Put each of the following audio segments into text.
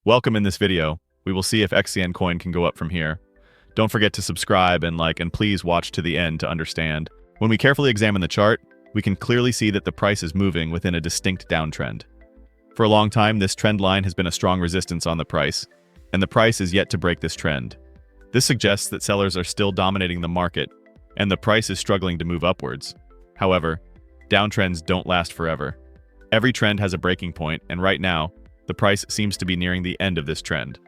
Welcome. In this video, we will see if XCN coin can go up from here. Don't forget to subscribe and like, and please watch to the end to understand. When we carefully examine the chart, we can clearly see that the price is moving within a distinct downtrend. For a long time, this trend line has been a strong resistance on the price, and the price is yet to break this trend. This suggests that sellers are still dominating the market, and the price is struggling to move upwards. However, downtrends don't last forever. Every trend has a breaking point, and right now, the price seems to be nearing the end of this trend.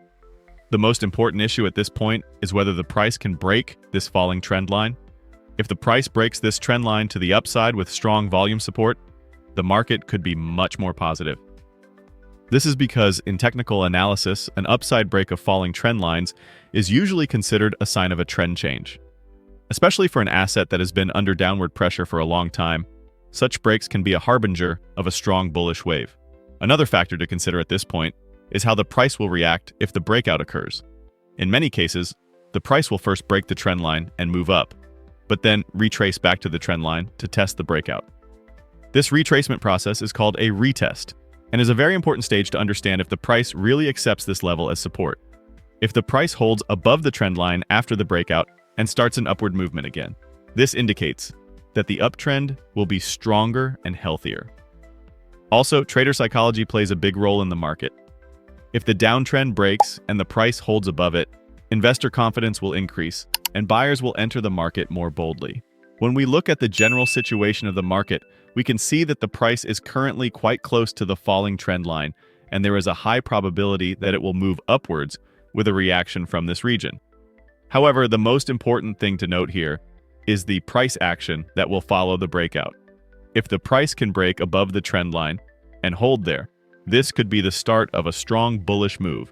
The most important issue at this point is whether the price can break this falling trend line. If the price breaks this trend line to the upside with strong volume support, the market could be much more positive. This is because in technical analysis, an upside break of falling trend lines is usually considered a sign of a trend change. Especially for an asset that has been under downward pressure for a long time, such breaks can be a harbinger of a strong bullish wave. Another factor to consider at this point is how the price will react if the breakout occurs. In many cases, the price will first break the trend line and move up, but then retrace back to the trend line to test the breakout. This retracement process is called a retest, and is a very important stage to understand if the price really accepts this level as support. If the price holds above the trend line after the breakout and starts an upward movement again, this indicates that the uptrend will be stronger and healthier. Also, trader psychology plays a big role in the market. If the downtrend breaks and the price holds above it, investor confidence will increase, and buyers will enter the market more boldly. When we look at the general situation of the market, we can see that the price is currently quite close to the falling trend line, and there is a high probability that it will move upwards with a reaction from this region. However, the most important thing to note here is the price action that will follow the breakout. If the price can break above the trend line and hold there, this could be the start of a strong bullish move.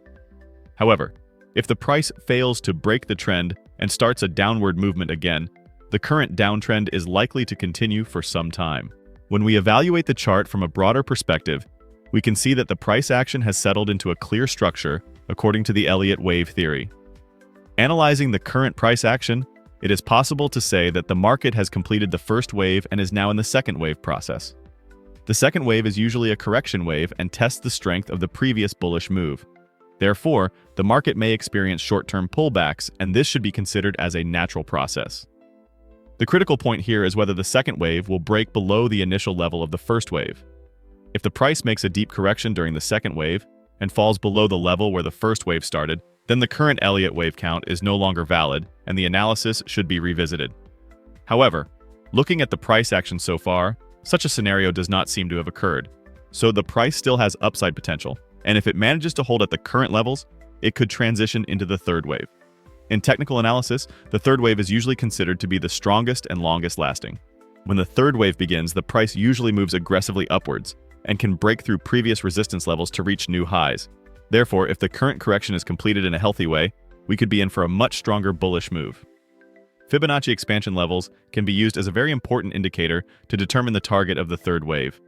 However, if the price fails to break the trend and starts a downward movement again, the current downtrend is likely to continue for some time. When we evaluate the chart from a broader perspective, we can see that the price action has settled into a clear structure according to the Elliott wave theory. Analyzing the current price action, it is possible to say that the market has completed the first wave and is now in the second wave process. The second wave is usually a correction wave and tests the strength of the previous bullish move. Therefore, the market may experience short-term pullbacks, and this should be considered as a natural process. The critical point here is whether the second wave will break below the initial level of the first wave. If the price makes a deep correction during the second wave and falls below the level where the first wave started, then the current Elliott wave count is no longer valid, and the analysis should be revisited. However, looking at the price action so far, such a scenario does not seem to have occurred, so the price still has upside potential, and if it manages to hold at the current levels, it could transition into the third wave. In technical analysis, the third wave is usually considered to be the strongest and longest lasting. When the third wave begins, the price usually moves aggressively upwards and can break through previous resistance levels to reach new highs. Therefore, if the current correction is completed in a healthy way, we could be in for a much stronger bullish move. Fibonacci expansion levels can be used as a very important indicator to determine the target of the third wave.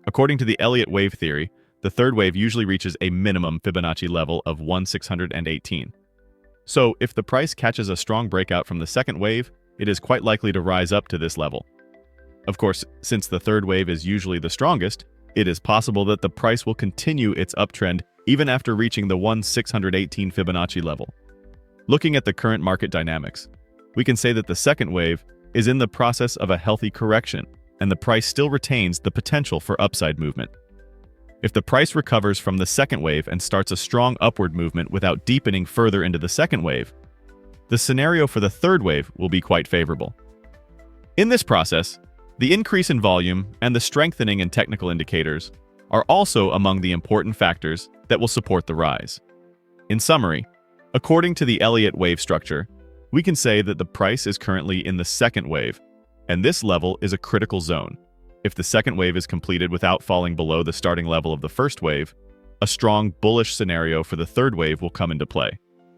According to the Elliott wave theory, the third wave usually reaches a minimum Fibonacci level of 1,618. So, if the price catches a strong breakout from the second wave, it is quite likely to rise up to this level. Of course, since the third wave is usually the strongest, it is possible that the price will continue its uptrend even after reaching the 1,618 Fibonacci level. Looking at the current market dynamics, we can say that the second wave is in the process of a healthy correction, and the price still retains the potential for upside movement. If the price recovers from the second wave and starts a strong upward movement without deepening further into the second wave, the scenario for the third wave will be quite favorable. In this process, the increase in volume and the strengthening in technical indicators are also among the important factors that will support the rise. In summary, according to the Elliott wave structure, we can say that the price is currently in the second wave, and this level is a critical zone. If the second wave is completed without falling below the starting level of the first wave, a strong bullish scenario for the third wave will come into play.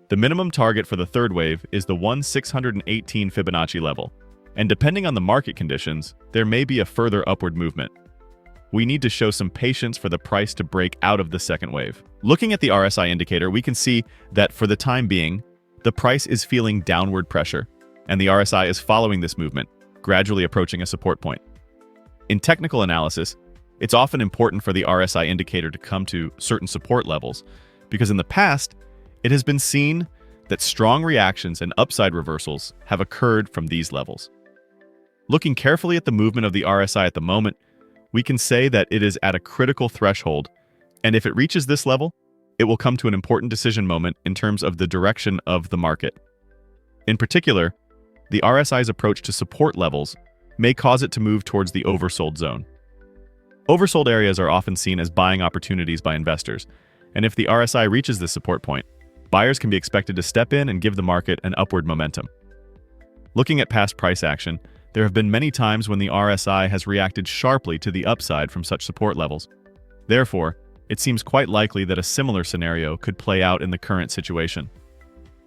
The minimum target for the third wave is the 1,618 Fibonacci level, and depending on the market conditions, there may be a further upward movement. We need to show some patience for the price to break out of the second wave. Looking at the RSI indicator, we can see that for the time being, the price is feeling downward pressure, and the RSI is following this movement, gradually approaching a support point. In technical analysis, it's often important for the RSI indicator to come to certain support levels because in the past, it has been seen that strong reactions and upside reversals have occurred from these levels. Looking carefully at the movement of the RSI at the moment, we can say that it is at a critical threshold, and if it reaches this level, it will come to an important decision moment in terms of the direction of the market. In particular, the RSI's approach to support levels may cause it to move towards the oversold zone. Oversold areas are often seen as buying opportunities by investors, and if the RSI reaches this support point, buyers can be expected to step in and give the market an upward momentum. Looking at past price action, there have been many times when the RSI has reacted sharply to the upside from such support levels. Therefore, it seems quite likely that a similar scenario could play out in the current situation.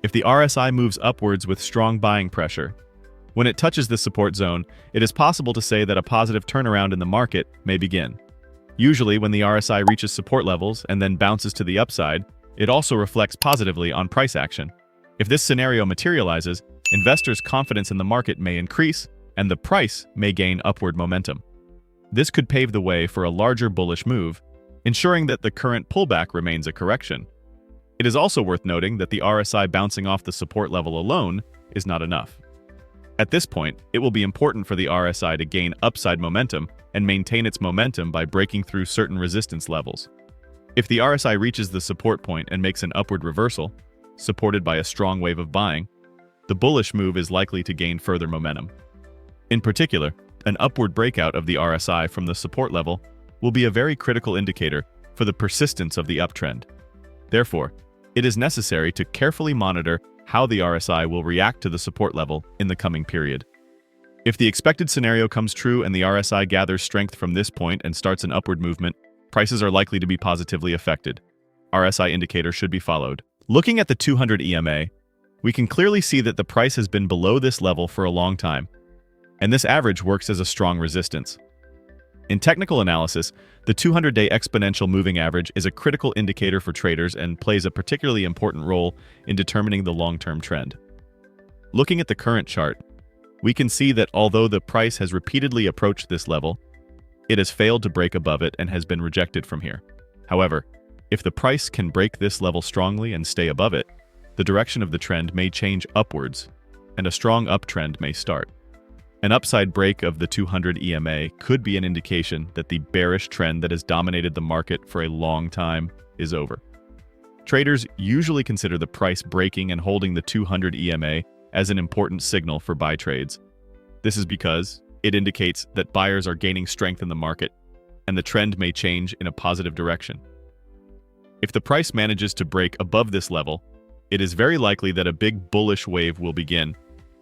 If the RSI moves upwards with strong buying pressure, when it touches this support zone, it is possible to say that a positive turnaround in the market may begin. Usually, when the RSI reaches support levels and then bounces to the upside, it also reflects positively on price action. If this scenario materializes, investors' confidence in the market may increase, and the price may gain upward momentum. This could pave the way for a larger bullish move, ensuring that the current pullback remains a correction. It is also worth noting that the RSI bouncing off the support level alone is not enough. At this point, it will be important for the RSI to gain upside momentum and maintain its momentum by breaking through certain resistance levels. If the RSI reaches the support point and makes an upward reversal, supported by a strong wave of buying, the bullish move is likely to gain further momentum. In particular, an upward breakout of the RSI from the support level will be a very critical indicator for the persistence of the uptrend. Therefore, it is necessary to carefully monitor how the RSI will react to the support level in the coming period. If the expected scenario comes true and the RSI gathers strength from this point and starts an upward movement, prices are likely to be positively affected. RSI indicator should be followed. Looking at the 200 EMA, we can clearly see that the price has been below this level for a long time, and this average works as a strong resistance. In technical analysis, the 200-day exponential moving average is a critical indicator for traders and plays a particularly important role in determining the long-term trend. Looking at the current chart, we can see that although the price has repeatedly approached this level, it has failed to break above it and has been rejected from here. However, if the price can break this level strongly and stay above it, the direction of the trend may change upwards, and a strong uptrend may start. An upside break of the 200 EMA could be an indication that the bearish trend that has dominated the market for a long time is over. Traders usually consider the price breaking and holding the 200 EMA as an important signal for buy trades. This is because it indicates that buyers are gaining strength in the market, and the trend may change in a positive direction. If the price manages to break above this level, it is very likely that a big bullish wave will begin,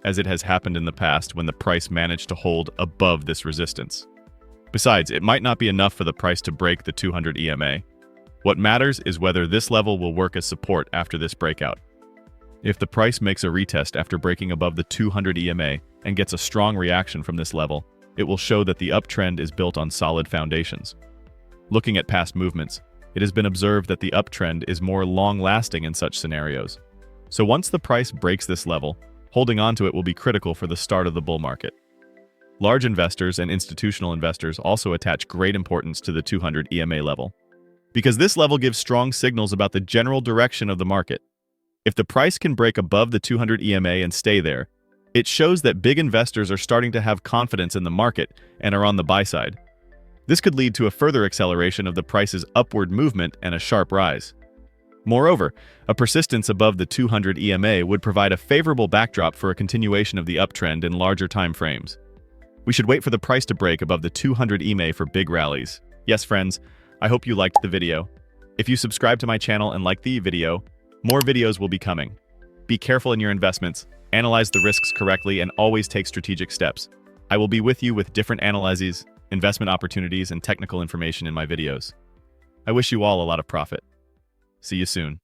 as it has happened in the past when the price managed to hold above this resistance. Besides, it might not be enough for the price to break the 200 EMA. What matters is whether this level will work as support after this breakout. If the price makes a retest after breaking above the 200 EMA and gets a strong reaction from this level, it will show that the uptrend is built on solid foundations. Looking at past movements, it has been observed that the uptrend is more long-lasting in such scenarios. So once the price breaks this level, holding on to it will be critical for the start of the bull market. Large investors and institutional investors also attach great importance to the 200 EMA level, because this level gives strong signals about the general direction of the market. If the price can break above the 200 EMA and stay there, it shows that big investors are starting to have confidence in the market and are on the buy side. This could lead to a further acceleration of the price's upward movement and a sharp rise. Moreover, a persistence above the 200 EMA would provide a favorable backdrop for a continuation of the uptrend in larger time frames. We should wait for the price to break above the 200 EMA for big rallies. Yes, friends, I hope you liked the video. If you subscribe to my channel and like the video, more videos will be coming. Be careful in your investments, analyze the risks correctly, and always take strategic steps. I will be with you with different analyses, investment opportunities, and technical information in my videos. I wish you all a lot of profit. See you soon.